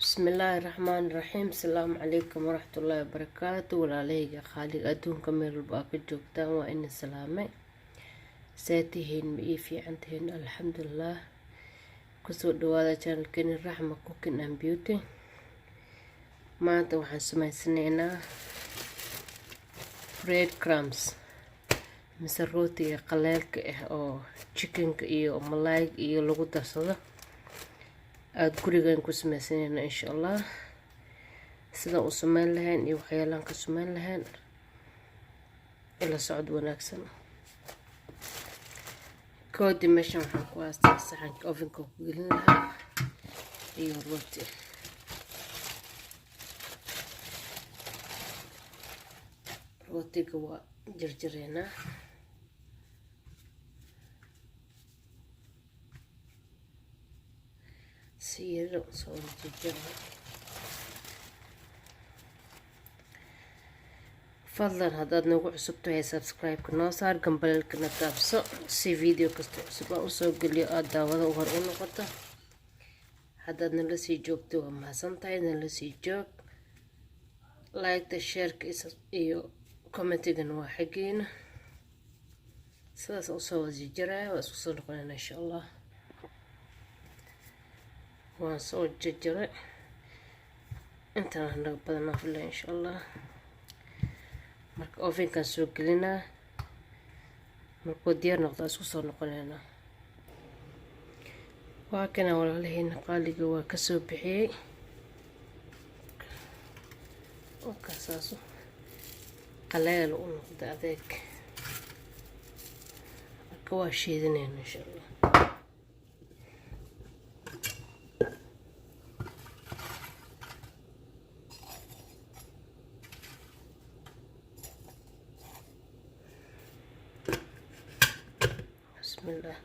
بسم الله الرحمن الرحيم. السلام عليكم ورحمة الله وبركاته. walaalahayga qaaliga adduunka meel walba aa ka joogtaan waa ina salaamay. saatihiin ma ii fiican tihiin? alxamdulilah. kusoo dhawaada channelkeeni raxma cooking and beauty. maanta waxaan sameysanaynaa bread crumbs mise rotiga qaleelka ah oo chickenka iyo malaayga iyo lagu darsado. aad gurigan ku sameysanaynaa insha allah. sida u sameyn lahayn iyo waxyaalaan ka sameyn lahayn ila socod wanaagsan. koodi meeshan waxaan ku haystaa saxanka ovenka ku gelin lahaa iyo rooti. rootiga waa jarjareynaa. سيرو صور الجبنة. فضلا هذا نوع عصبته سبسكرايب كنا صار قبل كنا تابسو سي فيديو كستو عصبه وسوق لي أداوة وهرون نقطة. هذا نلسي جوكتو ما سنتاي نلسي جوك لايك تشير كيس إيو كومنتين واحدين سلاس أصوات جرا وأصوص لقنا إن شاء الله. waan soo jarjaray intaan naga badanaa filaa insha allah. marka ovenkan soo gelinaa, markuu diyaar noqdo isku soo noqonaynaa. waa kana walaalahayna qaaliga waa ka soo bixiyay oo kaasaaso qaleel u noqda adeeg. marka waa shiidanayna insha allah. بسم الله.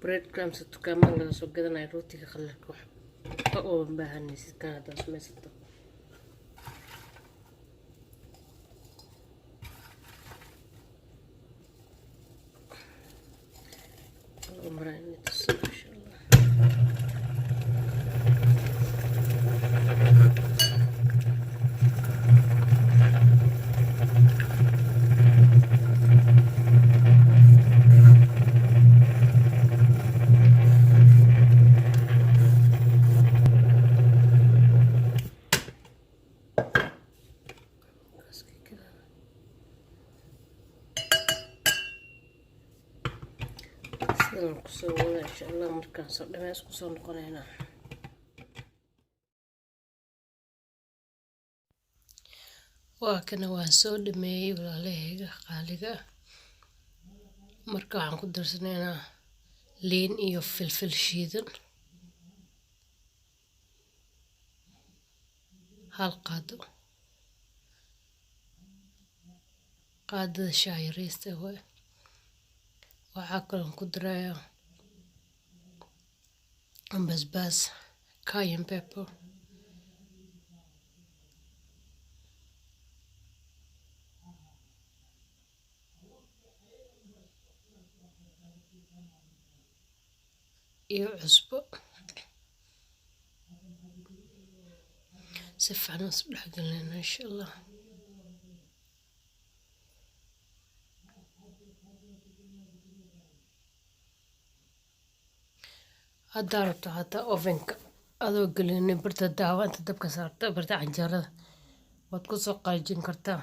bread crumbs dukaamada laga soo gadanayo rootiga qalalka wax oo baahanaysid kan hadda samaysato. insha allah. kusoo wada insha allah. markaan soo dhameys kusoo noqonaynaa. waa kana waan soo dhameeyay walaalahayga qaaliga. marka waxaan ku darsanaynaa liin iyo filfil shiidan, hal qaadada shaah yariista waay. waxaa kaloo ku darayaa basbaas, cayenne pepper, iyo cusbo. si fiican isu dhex gelinayna insha allah. haddaa rabto hataa ovenka adoo gelinin birta daawa inta dabka saarta birta canjeerada waad ku soo qalajin kartaa,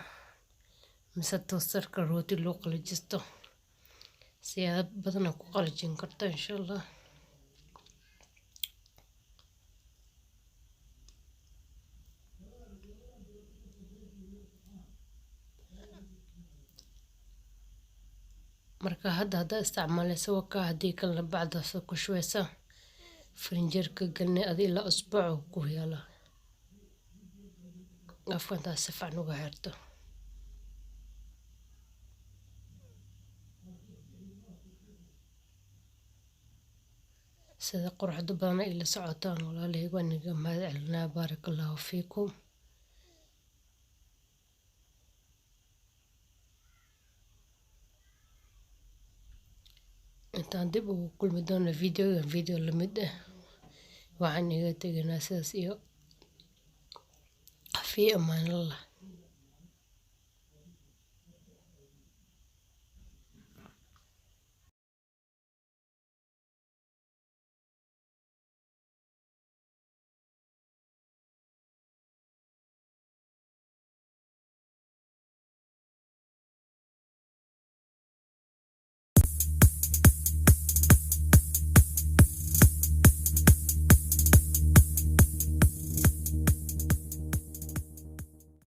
mise toastarka rooti loo qalajisto siyaada badan ku qalajin kartaa insha allah. marka hadda isticmaalaysa waka hadii kala bacda soo ku shweysa frinjeerka galne adii la usbuuc ku yaala afkanta si fiican uga xirto sida quruxda badan ay la socotaan walaalay waniga mahadcelina barakallahu fiikum intaan dib ugu kulmi doono video lamid ah waxaan iga tegaynaa sidaas iyo في أمان الله.